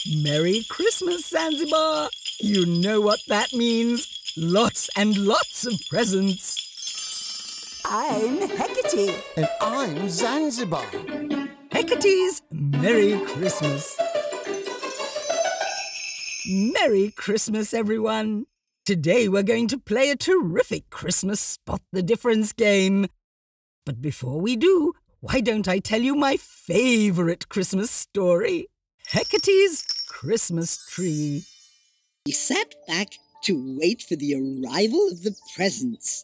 Merry Christmas, Zanzibar! You know what that means. Lots and lots of presents. I'm Heckerty. And I'm Zanzibar. Heckertys, Merry Christmas. Merry Christmas, everyone. Today we're going to play a terrific Christmas Spot the Difference game. But before we do, why don't I tell you my favourite Christmas story? Heckertys Christmas Tree. We sat back to wait for the arrival of the presents.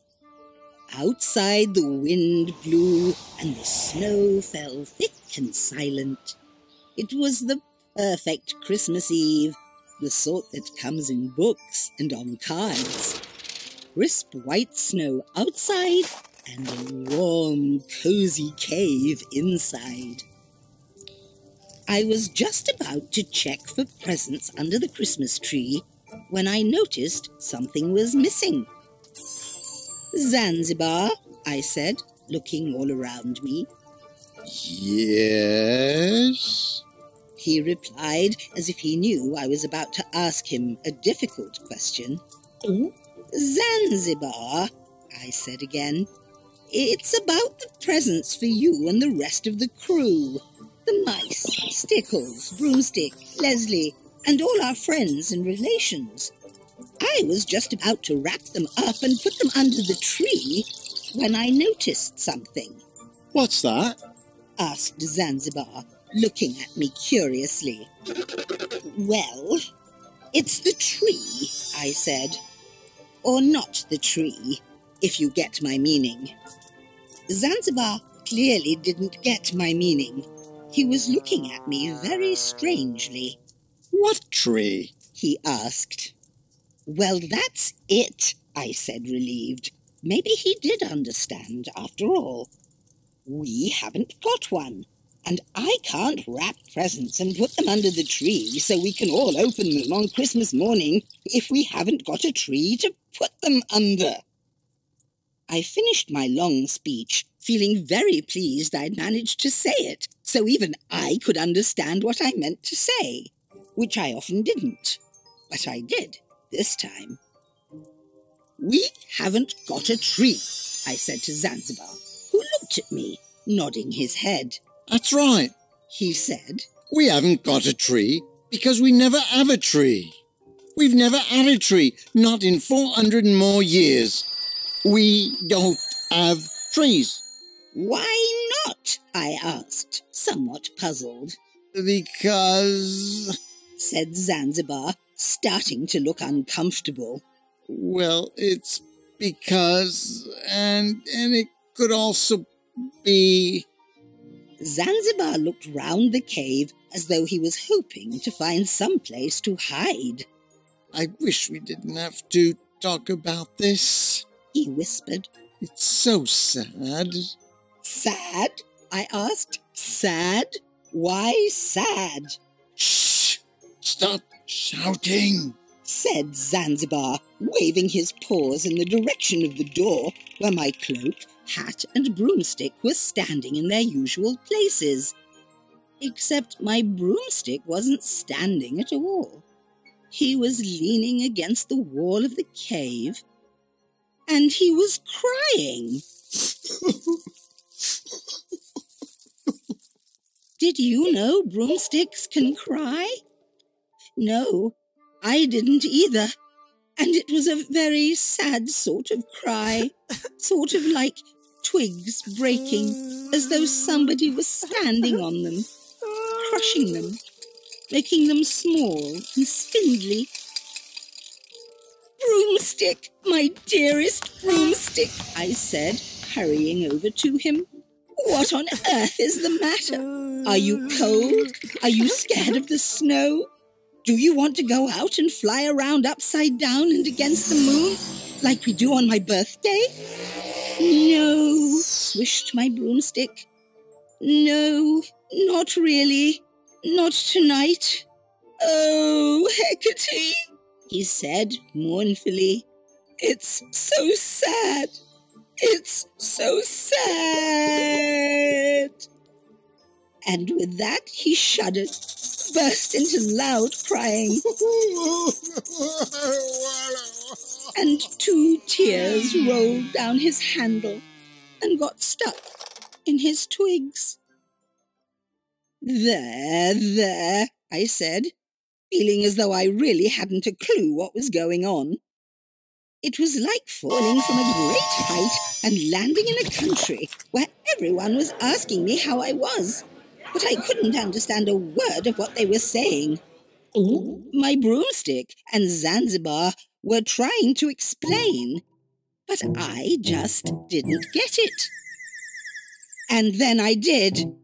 Outside the wind blew and the snow fell thick and silent. It was the perfect Christmas Eve, the sort that comes in books and on cards. Crisp white snow outside and a warm, cosy cave inside. I was just about to check for presents under the Christmas tree when I noticed something was missing. "Zanzibar," I said, looking all around me. Yes? He replied as if he knew I was about to ask him a difficult question. "Zanzibar," I said again. "It's about the presents for you and the rest of the crew. The mice, Stickles, Broomstick, Leslie, and all our friends and relations. I was just about to wrap them up and put them under the tree when I noticed something." What's that? asked Zanzibar, looking at me curiously. "Well, it's the tree," I said. "Or not the tree, if you get my meaning." Zanzibar clearly didn't get my meaning. He was looking at me very strangely. What tree? He asked. "Well, that's it," I said, relieved. Maybe he did understand, after all. "We haven't got one, and I can't wrap presents and put them under the tree so we can all open them on Christmas morning if we haven't got a tree to put them under." I finished my long speech, feeling very pleased I'd managed to say it, so even I could understand what I meant to say, which I often didn't. But I did, this time. "We haven't got a tree," I said to Zanzibar, who looked at me, nodding his head. That's right. He said, We haven't got a tree because we never have a tree. We've never had a tree, not in 400 and more years. We don't have trees. "Why not?" I asked, somewhat puzzled. Because, Said Zanzibar, starting to look uncomfortable. well, it's because, and it could also be... Zanzibar looked round the cave as though he was hoping to find some place to hide. I wish we didn't have to talk about this. He whispered. It's so sad. "Sad?" I asked. "Sad? Why sad?" Shh! Stop shouting. Said Zanzibar, waving his paws in the direction of the door where my cloak, hat and broomstick were standing in their usual places. Except my broomstick wasn't standing at all. He was leaning against the wall of the cave, and he was crying. Did you know broomsticks can cry? No, I didn't either. And it was a very sad sort of cry, sort of like twigs breaking, as though somebody was standing on them, crushing them, making them small and spindly. "Broomstick, my dearest Broomstick," I said, hurrying over to him. "What on earth is the matter? Are you cold? Are you scared of the snow? Do you want to go out and fly around upside down and against the moon, like we do on my birthday?" "No," swished my broomstick. "No, not really. Not tonight." "Oh, Heckerty," he said mournfully. "It's so sad. It's so sad." And with that he shuddered, burst into loud crying, and 2 tears rolled down his handle and got stuck in his twigs. There, I said, feeling as though I really hadn't a clue what was going on. It was like falling from a great height and landing in a country where everyone was asking me how I was, but I couldn't understand a word of what they were saying. My Broomstick and Zanzibar were trying to explain, but I just didn't get it. And then I did.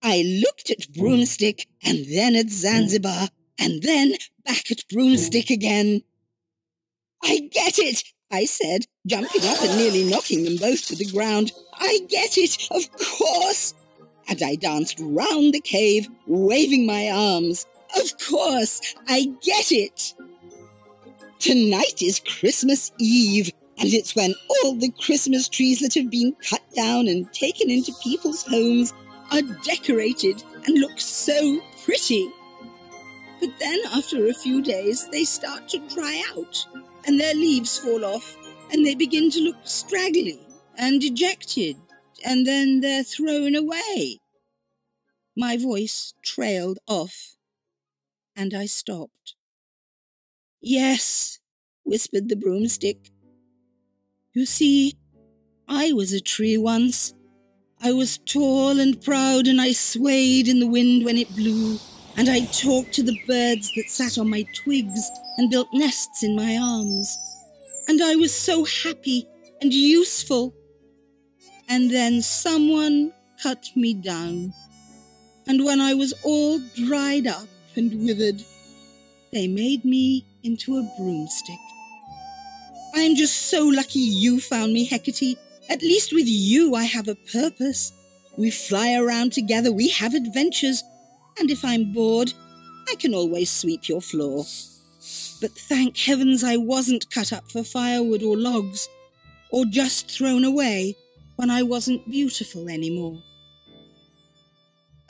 I looked at Broomstick and then at Zanzibar and then back at Broomstick again. I get it, I said, jumping up and nearly knocking them both to the ground. I get it, of course. And I danced round the cave, waving my arms. Of course, I get it. Tonight is Christmas Eve, and it's when all the Christmas trees that have been cut down and taken into people's homes are decorated and look so pretty. But then after a few days, they start to dry out, and their leaves fall off, and they begin to look straggly and dejected, and then they're thrown away. My voice trailed off, and I stopped. Yes, whispered the Broomstick. You see, I was a tree once. I was tall and proud, and I swayed in the wind when it blew, and I talked to the birds that sat on my twigs and built nests in my arms. And I was so happy and useful. And then someone cut me down. And when I was all dried up and withered, they made me into a broomstick. I'm just so lucky you found me, Heckerty. At least with you I have a purpose. We fly around together, we have adventures, and if I'm bored, I can always sweep your floor. But thank heavens I wasn't cut up for firewood or logs, or just thrown away when I wasn't beautiful anymore.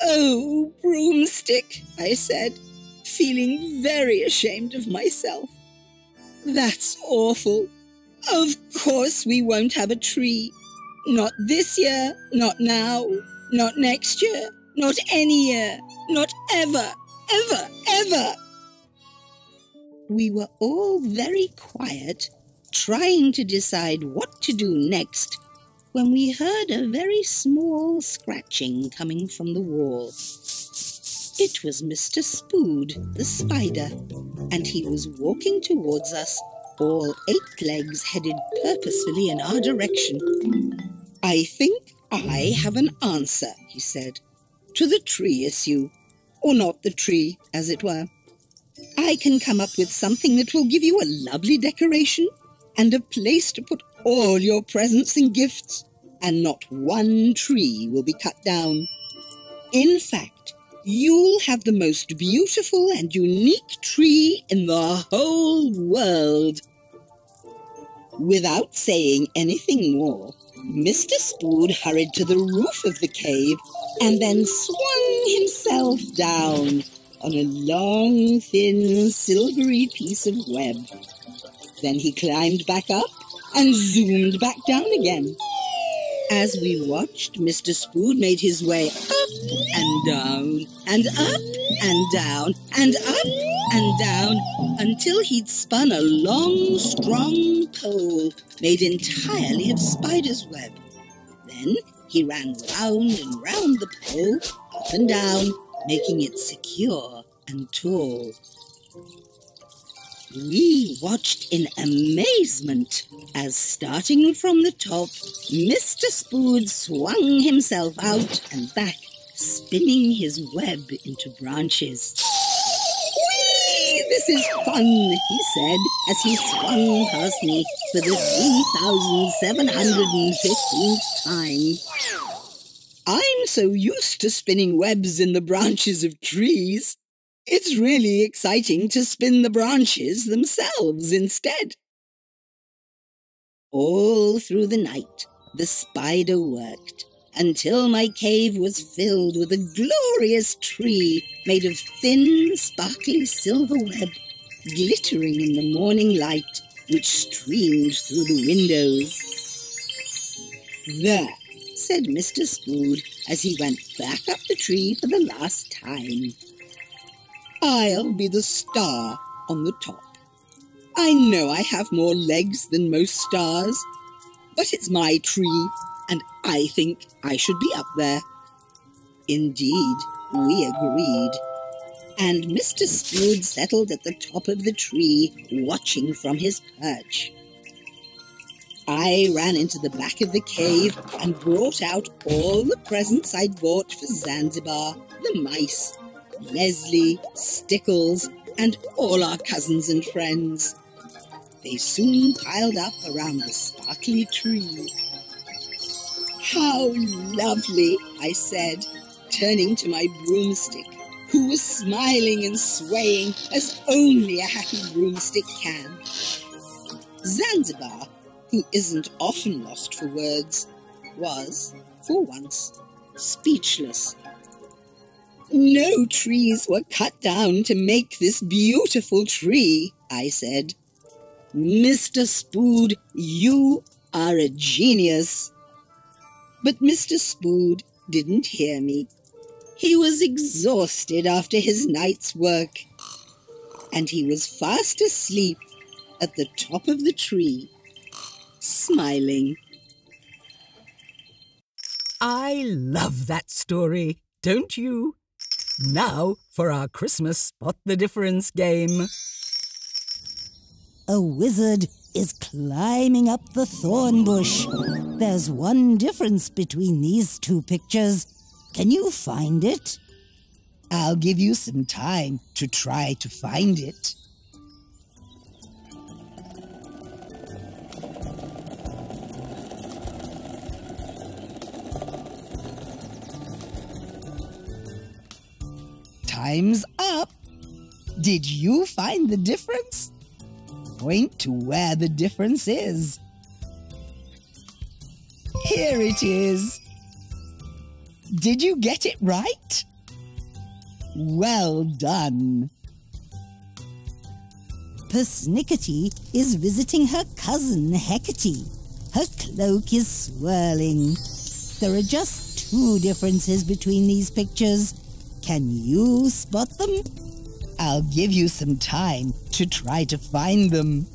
Oh, Broomstick, I said, feeling very ashamed of myself. That's awful. Of course we won't have a tree. Not this year, not now, not next year, not any year, not ever, ever, ever. We were all very quiet, trying to decide what to do next, when we heard a very small scratching coming from the wall. It was Mr. Spood, the spider, and he was walking towards us, all 8 legs headed purposefully in our direction. I think I have an answer, he said, to the tree issue, or not the tree, as it were. I can come up with something that will give you a lovely decoration and a place to put all your presents and gifts, and not one tree will be cut down. In fact, you'll have the most beautiful and unique tree in the whole world. Without saying anything more, Mr. Spood hurried to the roof of the cave and then swung himself down on a long, thin, silvery piece of web. Then he climbed back up and zoomed back down again. As we watched, Mr. Spood made his way up and down, and up and down, and up and down, until he'd spun a long, strong pole made entirely of spider's web. Then he ran round and round the pole, up and down, making it secure and tall. We watched in amazement as, starting from the top, Mr. Spood swung himself out and back, spinning his web into branches. Whee! This is fun, he said, as he swung past me for the 3,715th time. I'm so used to spinning webs in the branches of trees. It's really exciting to spin the branches themselves instead. All through the night, the spider worked, until my cave was filled with a glorious tree made of thin, sparkly silver web, glittering in the morning light which streamed through the windows. "There," said Mr. Spood as he went back up the tree for the last time. "I'll be the star on the top. I know I have more legs than most stars, but it's my tree, and I think I should be up there." Indeed, we agreed, and Mr. Spood settled at the top of the tree, watching from his perch. I ran into the back of the cave and brought out all the presents I'd bought for Zanzibar, the mice, Leslie, Stickles, and all our cousins and friends. They soon piled up around the sparkly tree. "How lovely," I said, turning to my broomstick, who was smiling and swaying as only a happy broomstick can. Zanzibar, who isn't often lost for words, was, for once, speechless. "No trees were cut down to make this beautiful tree," I said. "Mr. Spood, you are a genius." But Mr. Spood didn't hear me. He was exhausted after his night's work, and he was fast asleep at the top of the tree, smiling. I love that story, don't you? Now for our Christmas Spot the Difference game. A wizard is climbing up the thorn bush. There's one difference between these two pictures. Can you find it? I'll give you some time to try to find it. Time's up. Did you find the difference? Point to where the difference is. Here it is. Did you get it right? Well done. Persnickety is visiting her cousin Heckerty. Her cloak is swirling. There are just two differences between these pictures. Can you spot them? I'll give you some time to try to find them.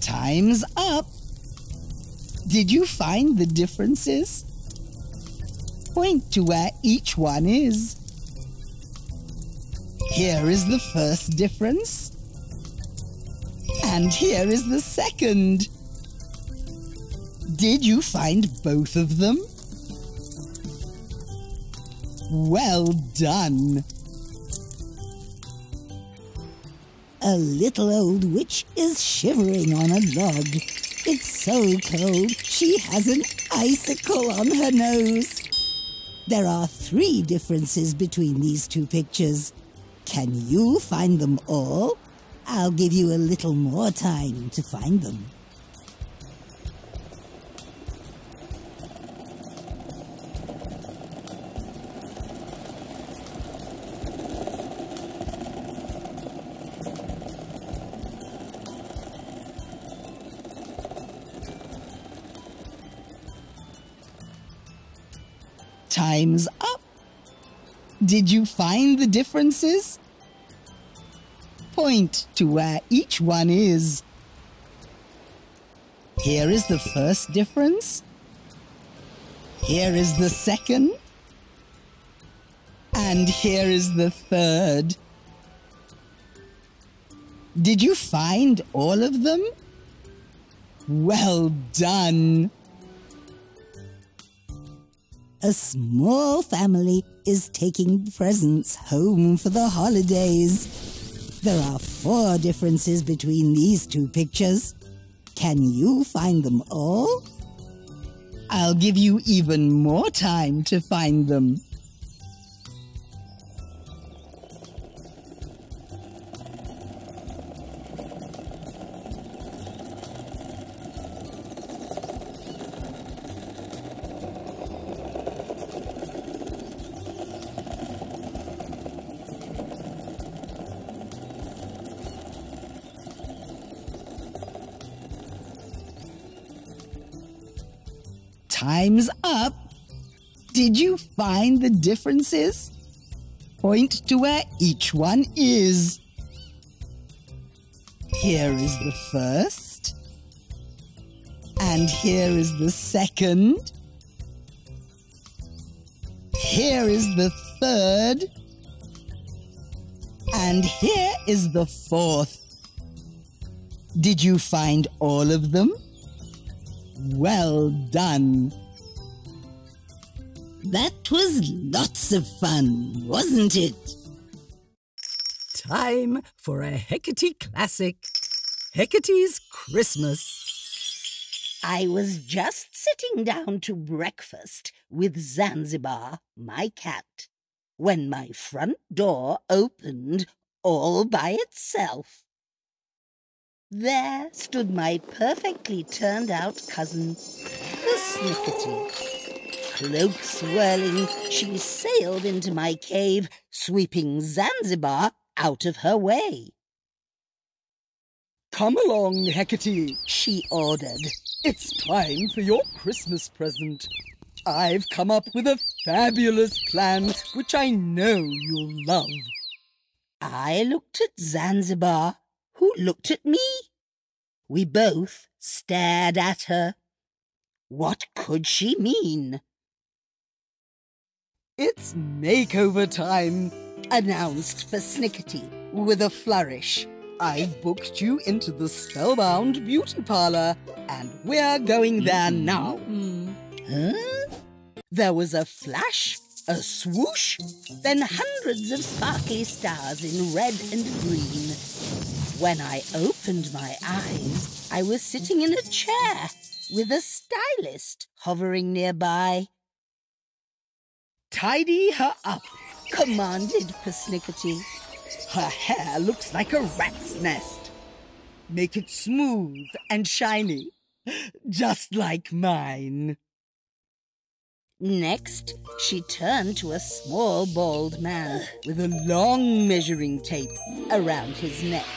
Time's up. Did you find the differences? Point to where each one is. Here is the first difference. And here is the second. Did you find both of them? Well done. A little old witch is shivering on a log. It's so cold, she has an icicle on her nose. There are three differences between these two pictures. Can you find them all? I'll give you a little more time to find them. Time's up. Did you find the differences? Point to where each one is. Here is the first difference. Here is the second. And here is the third. Did you find all of them? Well done. A small family is taking presents home for the holidays. There are 4 differences between these two pictures. Can you find them all? I'll give you even more time to find them. Time's up. Did you find the differences? Point to where each one is. Here is the first. And here is the second. Here is the third. And here is the fourth. Did you find all of them? Well done. That was lots of fun, wasn't it? Time for a Heckerty classic, Heckertys Christmas. I was just sitting down to breakfast with Zanzibar, my cat, when my front door opened all by itself. There stood my perfectly turned-out cousin, the Snickety. Cloak swirling, she sailed into my cave, sweeping Zanzibar out of her way. "Come along, Heckerty," she ordered. "It's time for your Christmas present. I've come up with a fabulous plan which I know you'll love." I looked at Zanzibar, who looked at me. We both stared at her. What could she mean? "It's makeover time," announced Snickety with a flourish. "I've booked you into the Spellbound beauty parlour, and we're going there now." Huh? There was a flash, a swoosh, then hundreds of sparkly stars in red and green. When I opened my eyes, I was sitting in a chair with a stylist hovering nearby. "Tidy her up," commanded Snickety. "Her hair looks like a rat's nest. Make it smooth and shiny, just like mine." Next, she turned to a small bald man with a long measuring tape around his neck.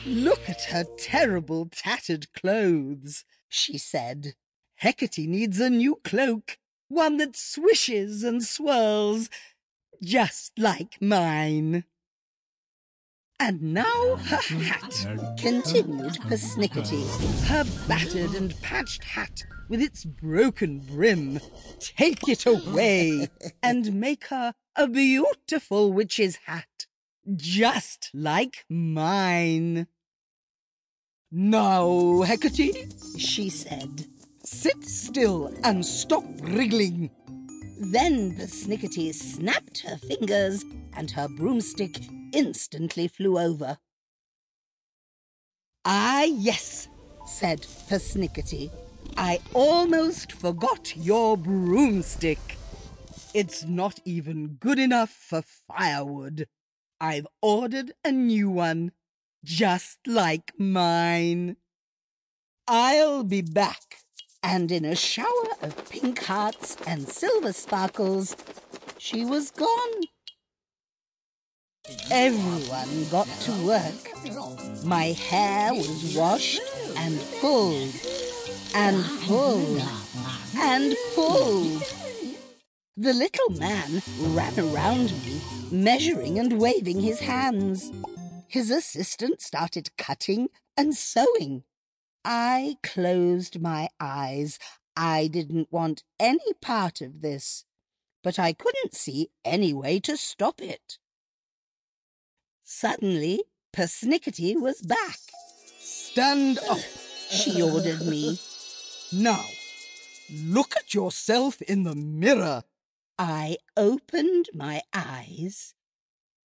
"Look at her terrible tattered clothes," she said. "Heckerty needs a new cloak, one that swishes and swirls, just like mine." "And now her hat," continued Snickety. "her battered and patched hat with its broken brim. Take it away and make her a beautiful witch's hat, just like mine." "Now, Heckerty," she said, "sit still and stop wriggling." Then Snickety snapped her fingers and her broomstick instantly flew over. "Ah, yes," said Snickety. "I almost forgot your broomstick. It's not even good enough for firewood. I've ordered a new one, just like mine. I'll be back." And in a shower of pink hearts and silver sparkles, she was gone. Everyone got to work. My hair was washed and pulled, and pulled, and pulled. The little man ran around me, measuring and waving his hands. His assistant started cutting and sewing. I closed my eyes. I didn't want any part of this, but I couldn't see any way to stop it. Suddenly, Snickety was back. "Stand up," she ordered me. "Now, look at yourself in the mirror." I opened my eyes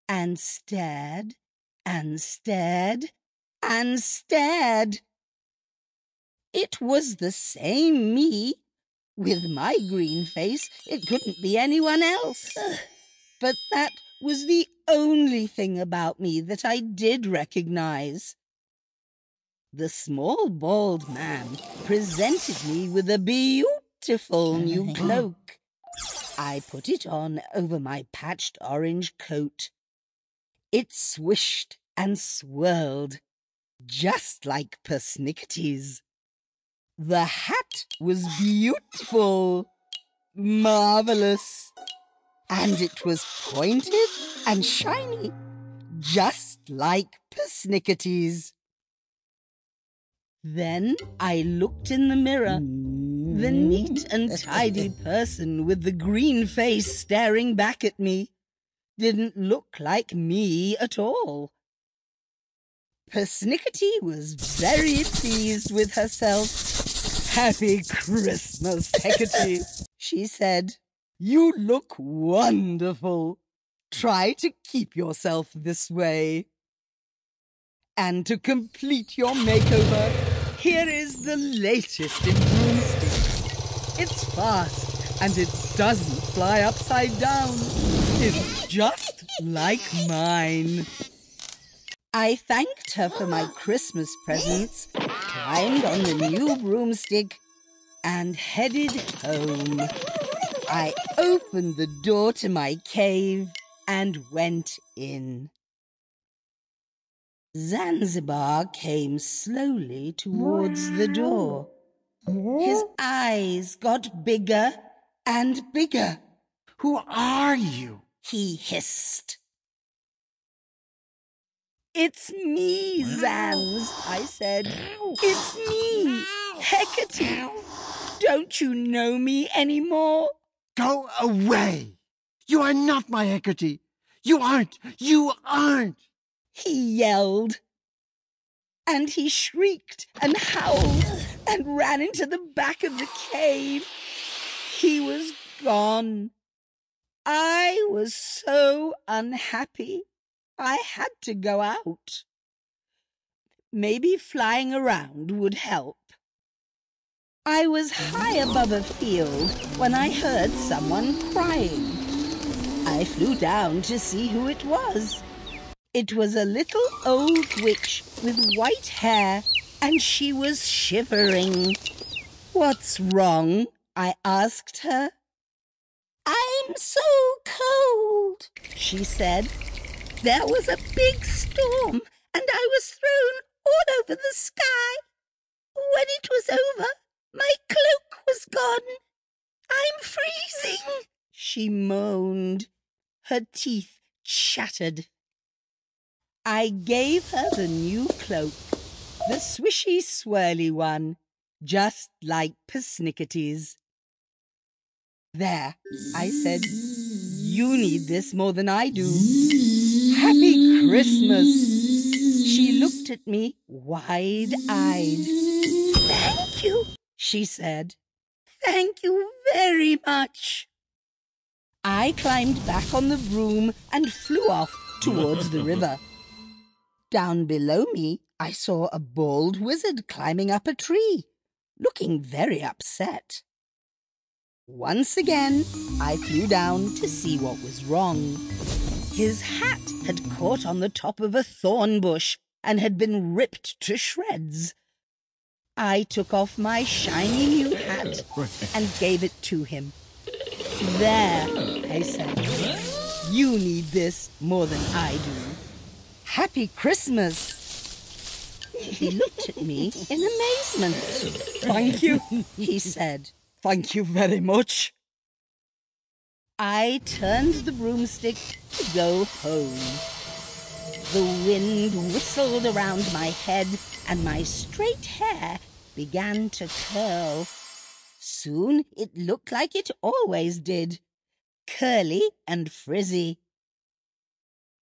and stared and stared and stared. It was the same me, With my green face, it couldn't be anyone else. But that was the only thing about me that I did recognize. The small bald man presented me with a beautiful new cloak. I put it on over my patched orange coat. It swished and swirled, just like Persnickety's. The hat was beautiful, marvelous, and it was pointed and shiny, just like Persnickety's. Then I looked in the mirror. The neat and tidy person with the green face staring back at me didn't look like me at all. Persnickety was very pleased with herself. "Happy Christmas, Heckerty," she said. "You look wonderful. Try to keep yourself this way. And to complete your makeover, here is the latest in Broomstick. It's fast and it doesn't fly upside down. It's just like mine." I thanked her for my Christmas presents, climbed on the new broomstick, and headed home. I opened the door to my cave and went in. Zanzibar came slowly towards the door. His eyes got bigger and bigger. Who are you? He hissed. "It's me, Zanz," I said. "It's me, Heckerty. Don't you know me anymore?" Go away! You are not my Heckerty. You aren't! You aren't! He yelled. And he shrieked and howled and ran into the back of the cave. He was gone. I was so unhappy. I had to go out. Maybe flying around would help. I was high above a field when I heard someone crying. I flew down to see who it was. It was a little old witch with white hair, and she was shivering. "What's wrong?" I asked her. "I'm so cold," she said. "There was a big storm, and I was thrown all over the sky. When it was over, my cloak was gone. I'm freezing," she moaned. Her teeth chattered. I gave her the new cloak, the swishy, swirly one, just like Persnickety's. "There," I said. "You need this more than I do. Happy Christmas." She looked at me wide-eyed. "Thank you," she said. "Thank you very much." I climbed back on the broom and flew off towards the river. Down below me, I saw a bald wizard climbing up a tree, looking very upset. Once again, I flew down to see what was wrong. His hat had caught on the top of a thorn bush and had been ripped to shreds. I took off my shiny new hat and gave it to him. "There," I said. "You need this more than I do. Happy Christmas." He looked at me in amazement. "Thank you," he said. "Thank you very much." I turned the broomstick to go home. The wind whistled around my head and my straight hair began to curl. Soon it looked like it always did, curly and frizzy.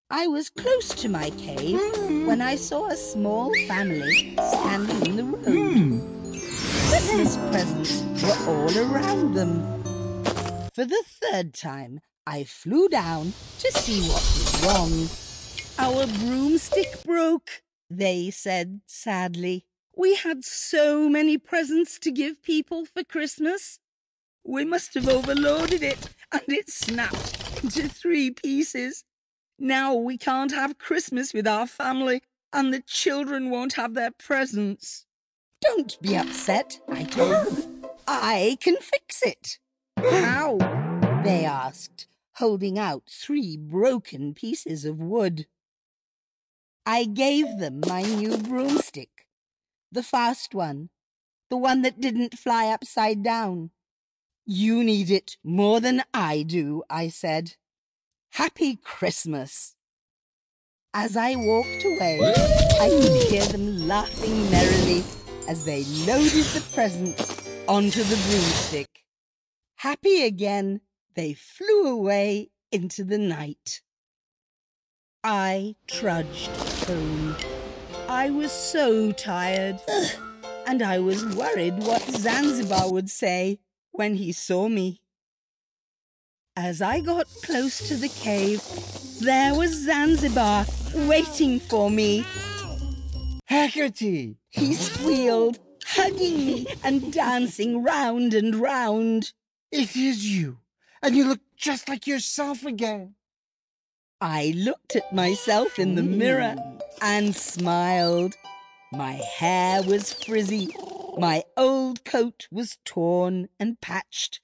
I was close to my cave when I saw a small family standing in the road. Christmas presents were all around them. For the third time, I flew down to see what was wrong. "Our broomstick broke," they said sadly. "We had so many presents to give people for Christmas. We must have overloaded it, and it snapped into 3 pieces. Now we can't have Christmas with our family, and the children won't have their presents. Don't be upset, I told them. I can fix it. How? They asked, holding out 3 broken pieces of wood. I gave them my new broomstick, the fast one, the one that didn't fly upside down. You need it more than I do, I said. Happy Christmas. As I walked away, I could hear them laughing merrily as they loaded the presents onto the broomstick. Happy again, they flew away into the night. I trudged home. I was so tired, and I was worried what Zanzibar would say when he saw me. As I got close to the cave, there was Zanzibar waiting for me. Heckerty! He squealed, hugging me and dancing round and round. It is you, and you look just like yourself again. I looked at myself in the mirror and smiled. My hair was frizzy, my old coat was torn and patched,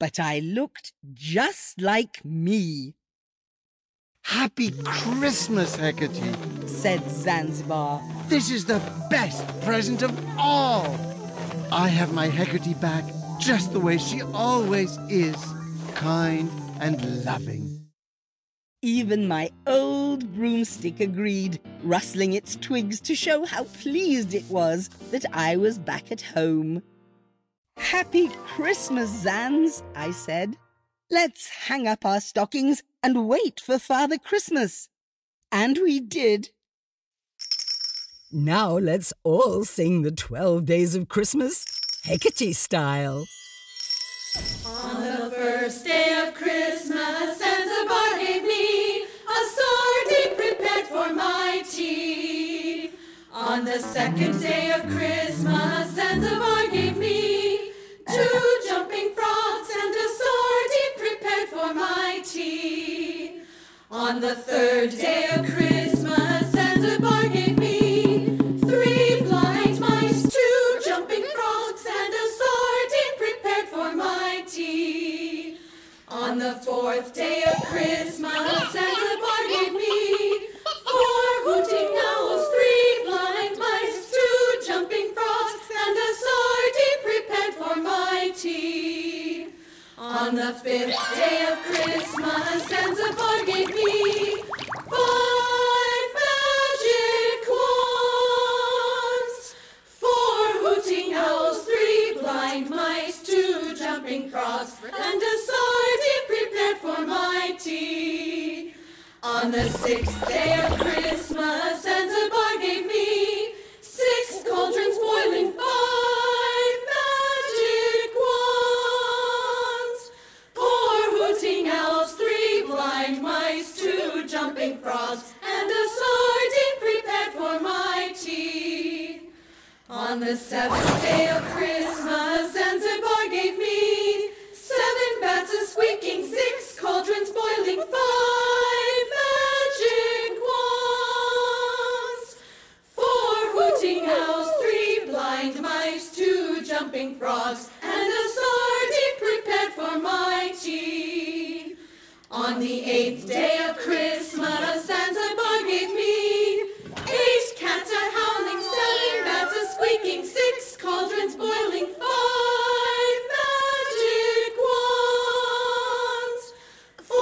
but I looked just like me. Happy Christmas, Heckerty, said Zanzibar. This is the best present of all. I have my Heckerty back just the way she always is, kind and loving. Even my old broomstick agreed, rustling its twigs to show how pleased it was that I was back at home. Happy Christmas, Zans, I said. Let's hang up our stockings and wait for Father Christmas. And we did. Now let's all sing the 12 Days of Christmas, Heckerty style. On the first day of Christmas, Zanzibar gave me a sardine prepared for my tea. On the second day of Christmas, Zanzibar gave me 2 jumping frogs and a sardine prepared for my tea. On the third day of Christmas, Zanzibar gave me 3 blind mice, 2 jumping frogs, and a sardine prepared for my tea. On the fourth day of Christmas, Zanzibar gave me 4 hooting owls, 3 blind mice, 2 jumping frogs, and a sardine prepared for my tea. On the fifth day of Christmas, Zanzibar gave me 5 magic wands, 4 hooting owls, 3 blind mice, 2 jumping frogs, and a sardine prepared for my tea. On the sixth day of Christmas, Zanzibar gave me 6 cauldrons boiling, 5 magic wands, 4 hooting owls, 3 blind mice, 2 jumping frogs, and a sardine prepared for my tea. On the seventh day of Christmas, Zanzibar gave me 7 bats a squeaking, 6 cauldrons boiling, 5 magic wands, 4 hooting owls, 3 blind mice, 2 jumping frogs, and a sardine prepared for my tea. On the 8th day of Christmas, Zanzibar gave me 8 cats a howling, 7 bats a squeaking, 6 cauldrons boiling, 5 magic wands, 4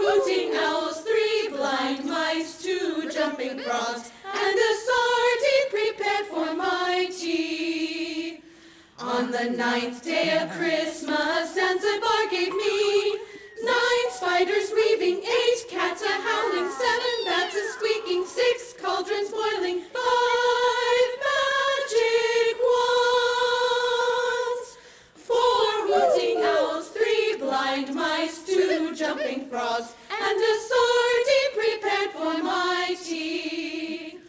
hooting owls, 3 blind mice, 2 jumping frogs, and a sardine prepared for my tea. On the 9th day of Christmas, Zanzibar gave me 9 spiders weaving, 8 cats a howling, 7 bats a squeaking, 6 cauldrons boiling, 5 magic wands, 4 hooting owls, 3 blind mice, 2 jumping frogs, and a sardine prepared for my tea.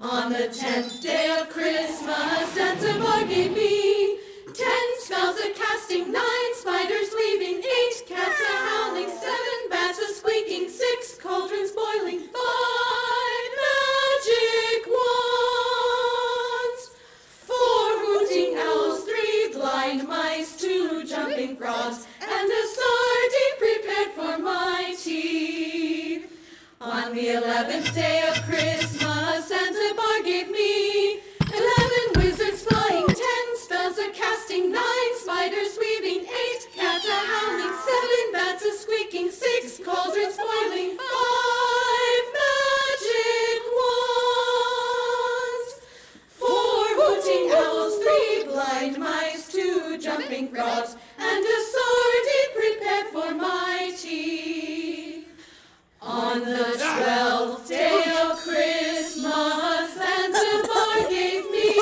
On the 10th day of Christmas, Zanzibar gave me 10 spells a casting, 9 spiders day of Christmas, Zanzibar gave me 11 wizards flying, 10 spells a casting, 9 spiders weaving, 8 cats a howling, 7 bats a squeaking, 6 cauldrons boiling, 5 magic wands, 4 hooting owls, 3 blind mice, 2 jumping frogs, and a sword prepared for my tea. On the 12th day of Christmas, Zanzibar gave me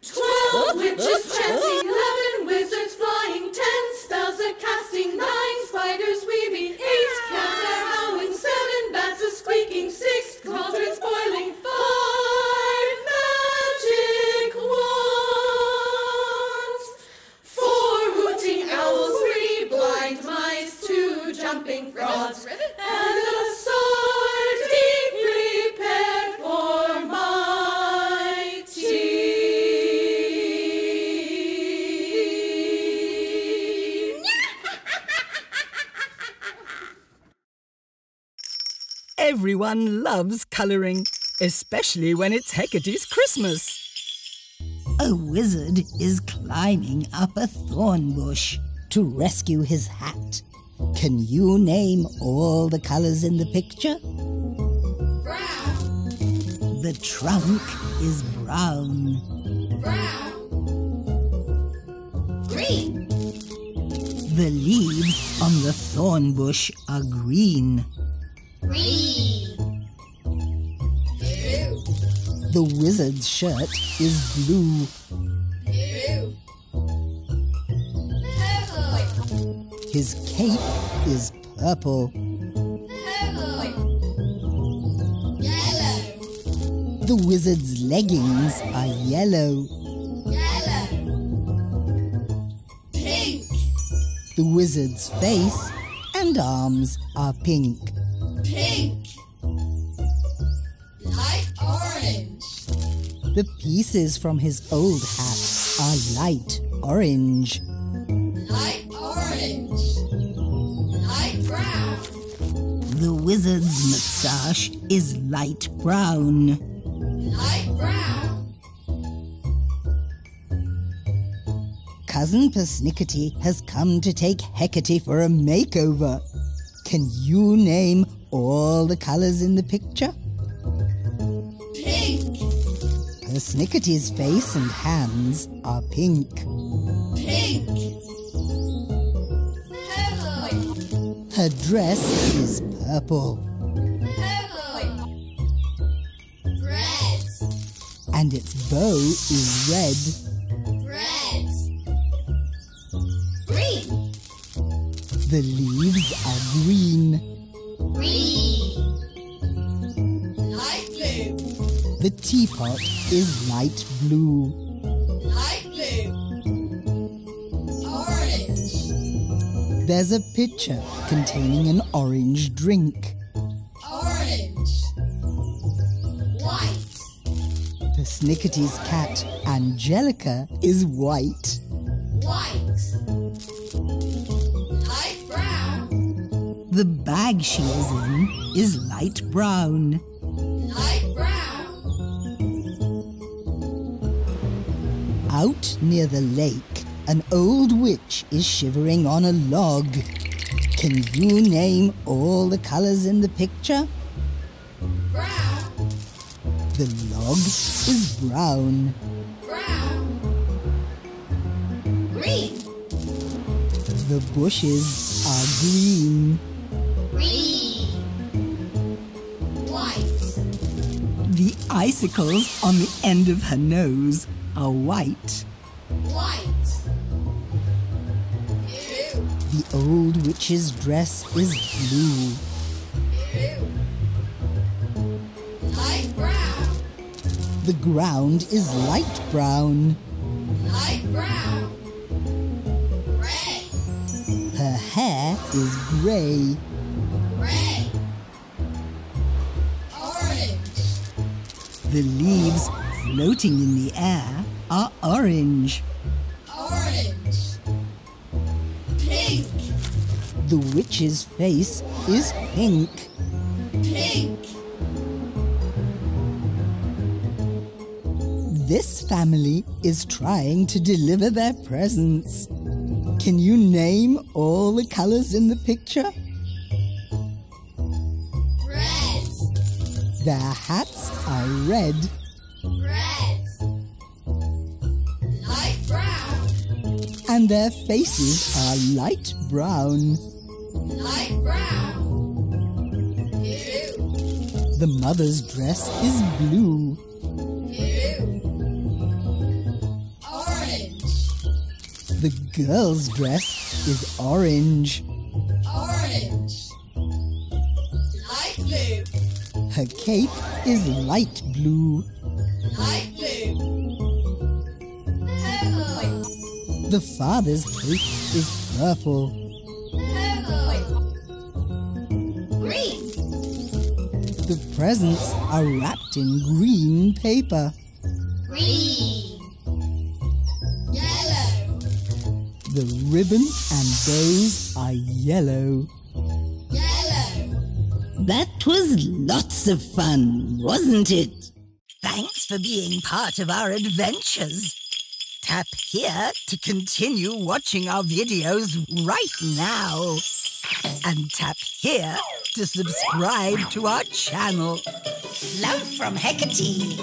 12 witches chanting, 11 wizards flying, 10 spells a casting, 9 spiders weaving, 8 cats a howling, 7 bats a squeaking, 6 cauldrons boiling, 5 magic wands, 4 hooting owls, 3 blind mice, 2 jumping frogs, and a sword deep prepared for my tea. Everyone loves colouring, especially when it's Heckertys Christmas. A wizard is climbing up a thorn bush to rescue his hat. Can you name all the colours in the picture? Brown, The trunk is brown. brown, green, The leaves on the thorn bush are green. green, blue, The wizard's shirt is blue. blue, purple, His cape is purple. purple, yellow, The wizard's leggings are yellow. yellow, pink, The wizard's face and arms are pink. pink, light orange, The pieces from his old hat are light orange. light orange, light brown, The wizard's moustache is light brown. light brown, Cousin Persnickety has come to take Heckerty for a makeover. Can you name all the colours in the picture? pink, Persnickety's face and hands are pink. pink, purple, Her dress is purple. purple, red, And its bow is red. red, green, The leaves are green. green, light blue, The teapot is light blue. light blue, orange, There's a pitcher containing an orange drink. orange, white, Persnickety's cat, Angelica, is white. white, light brown, The bag she is in is light brown. light brown, Out near the lake, an old witch is shivering on a log. Can you name all the colours in the picture? brown, The log is brown. brown, green, The bushes are green. green, white, The icicles on the end of her nose are white. white, blue, The old witch's dress is blue. blue, light brown, The ground is light brown. light brown, red, Her hair is grey. red, orange, The leaves floating in the air are orange. orange, pink, The witch's face is pink. pink, Pink. This family is trying to deliver their presents. Can you name all the colors in the picture? Red. Their hats are red. Red. Light brown. And their faces are light brown. Light brown. Blue. The mother's dress is blue. Blue. Orange. The girl's dress is orange. Orange. Light blue. Her cape is light blue. Light blue. Purple. The father's cape is purple. Purple. Green. The presents are wrapped in green paper. Green. Yellow. The ribbon and bows are yellow. Yellow. That was lots of fun, wasn't it? Thanks for being part of our adventures. Tap here to continue watching our videos right now. And tap here to subscribe to our channel. Love from Heckerty.